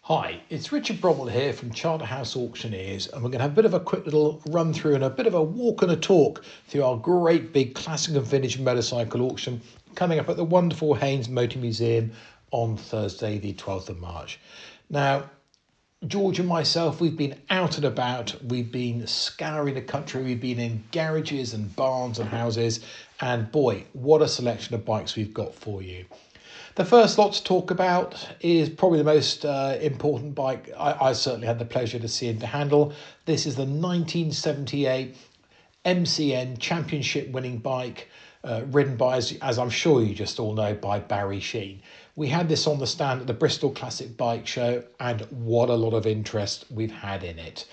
Hi, it's Richard Bromwell here from Charterhouse Auctioneers, and we're going to have a bit of a quick little run through and a bit of a walk and a talk through our great big classic and vintage motorcycle auction coming up at the wonderful Haynes Motor Museum on Thursday, the 12th of March. Now, George and myself, we've been out and about, we've been scouring the country, we've been in garages and barns and houses, and boy, what a selection of bikes we've got for you. The first lot to talk about is probably the most important bike I certainly had the pleasure to see and to handle. This is the 1978 MCN Championship winning bike, ridden by, as I'm sure you just all know, by Barry Sheene. We had this on the stand at the Bristol Classic Bike Show, and what a lot of interest we've had in it.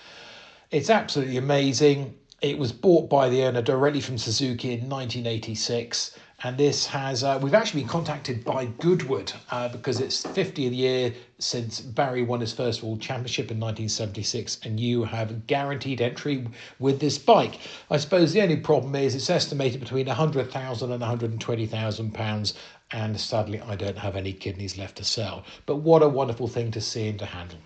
It's absolutely amazing. It was bought by the owner directly from Suzuki in 1986. And this has, we've actually been contacted by Goodwood because it's 50th year since Barry won his first World Championship in 1976, and you have guaranteed entry with this bike. I suppose the only problem is it's estimated between £100,000 and £120,000, and sadly I don't have any kidneys left to sell. But what a wonderful thing to see and to handle.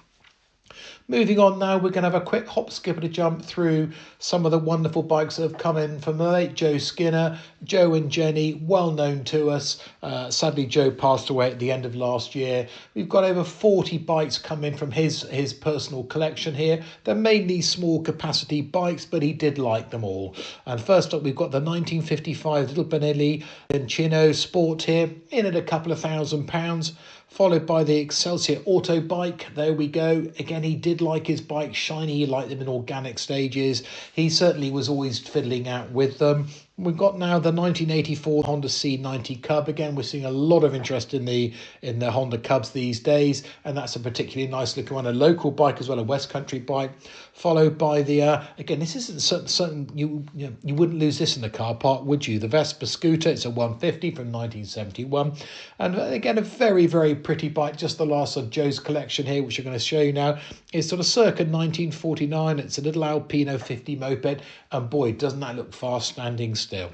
Moving on now, we're going to have a quick hop, skip and a jump through some of the wonderful bikes that have come in from the late Joe Skinner. Joe and Jenny, well known to us. Sadly, Joe passed away at the end of last year. We've got over 40 bikes come in from his personal collection here. They're mainly small capacity bikes, but he did like them all. And first up, we've got the 1955 Little Benelli Encino Sport here, in at a couple of £1,000. Followed by the Excelsior Auto bike. There we go. Again, he did like his bike shiny. He liked them in organic stages. He certainly was always fiddling out with them. We've got now the 1984 Honda C90 Cub. Again, we're seeing a lot of interest in the Honda Cubs these days, and that's a particularly nice looking one. A local bike as well, a West Country bike. Followed by the again, this isn't certain you wouldn't lose this in the car park, would you? The Vespa scooter. It's a 150 from 1971, and again a very pretty bike. Just the last of Joe's collection here, which I'm going to show you now, is sort of circa 1949. It's a little Alpino 50 moped, and boy, doesn't that look fast standing still.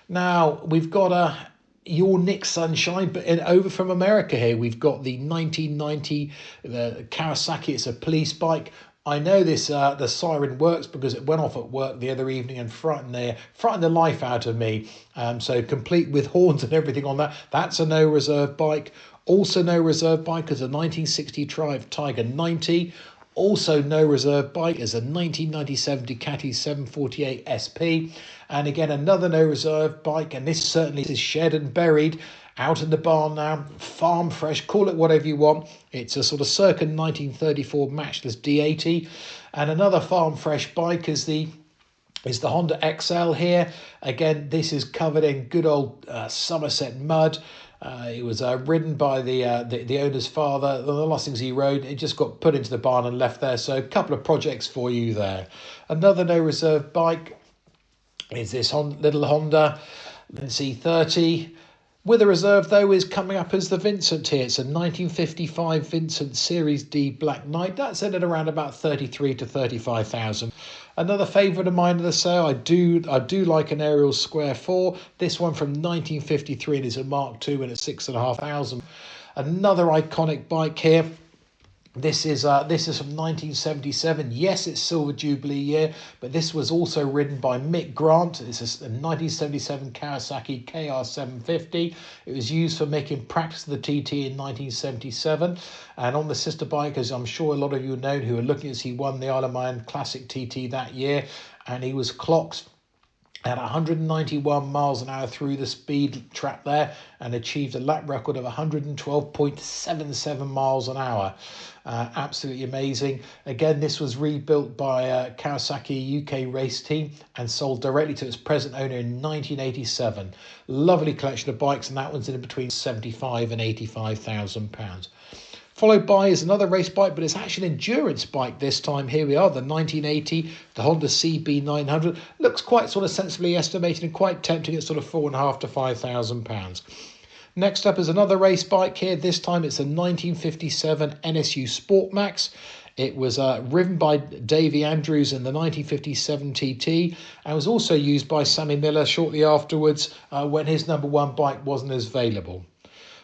Now we've got your Nick Sunshine, but over from America here, we've got the 1990 Kawasaki. It's a police bike. I know this the siren works because it went off at work the other evening and frightened the life out of me. So complete with horns and everything on that. That's a no reserve bike. Also no reserve bike is a 1960 Triumph Tiger 90. Also no reserve bike is a 1997 Ducati 748 SP. And again, another no reserve bike, and this certainly is shed and buried out in the barn now, farm fresh, call it whatever you want. It's a sort of circa 1934 matchless D80. And another farm fresh bike is the Honda XL here. Again, this is covered in good old Somerset mud. It was ridden by the owner's father. The last things he rode, it just got put into the barn and left there. So a couple of projects for you there. Another no reserve bike is this little Honda C30. With a reserve, though, is coming up as the Vincent here. It's a 1955 Vincent Series D Black Knight. That's in at around about 33 to 35,000. Another favourite of mine of the sale, I do like an Ariel Square 4. This one from 1953 and is a Mark II and it's 6,500. Another iconic bike here. This is from 1977. Yes, it's Silver Jubilee year, but this was also ridden by Mick Grant. It's a 1977 Kawasaki KR750. It was used for making practice of the TT in 1977. And on the sister bike, as I'm sure a lot of you know who are looking, as he won the Isle of Man Classic TT that year, and he was clocked at 191 miles an hour through the speed trap there and achieved a lap record of 112.77 miles an hour. Absolutely amazing. Again, this was rebuilt by Kawasaki UK race team and sold directly to its present owner in 1987. Lovely collection of bikes, and that one's in between 75 and 85,000 pounds. Followed by is another race bike, but it's actually an endurance bike this time. Here we are, the 1980, the Honda CB900. Looks quite sort of sensibly estimated and quite tempting at sort of £4,500 to £5,000. Next up is another race bike here. This time it's a 1957 NSU Sport Max. It was ridden by Davey Andrews in the 1957 TT and was also used by Sammy Miller shortly afterwards when his number one bike wasn't as available.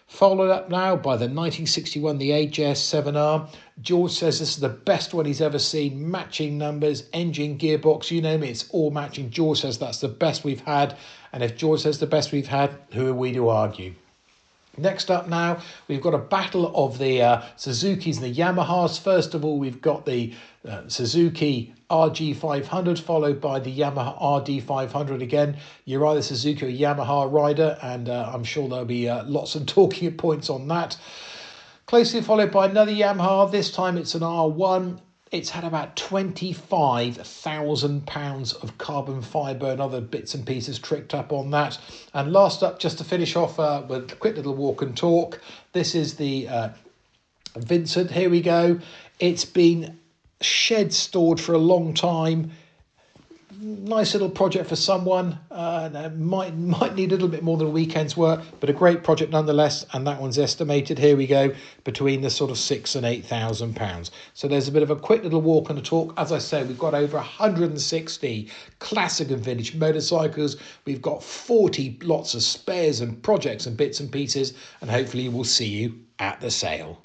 Followed up now by the 1961, the AJS 7R. George says this is the best one he's ever seen. Matching numbers, engine, gearbox, you name it, it's all matching. George says that's the best we've had. And if George says the best we've had, who are we to argue? Next up now, we've got a battle of the Suzukis and the Yamahas. First of all, we've got the Suzuki RG500, followed by the Yamaha RD500 again. You're either Suzuki or Yamaha rider, and I'm sure there'll be lots of talking points on that. Closely followed by another Yamaha. This time it's an R1. It's had about £25,000 of carbon fibre and other bits and pieces tricked up on that. And last up, just to finish off with a quick little walk and talk, this is the Vincent. Here we go. It's been shed stored for a long time. Nice little project for someone. Might need a little bit more than a weekend's work, but a great project nonetheless. And that one's estimated, here we go, between the sort of £6,000 and £8,000. So there's a bit of a quick little walk and a talk. As I say, we've got over 160 classic and vintage motorcycles. We've got 40 lots of spares and projects and bits and pieces, and hopefully we'll see you at the sale.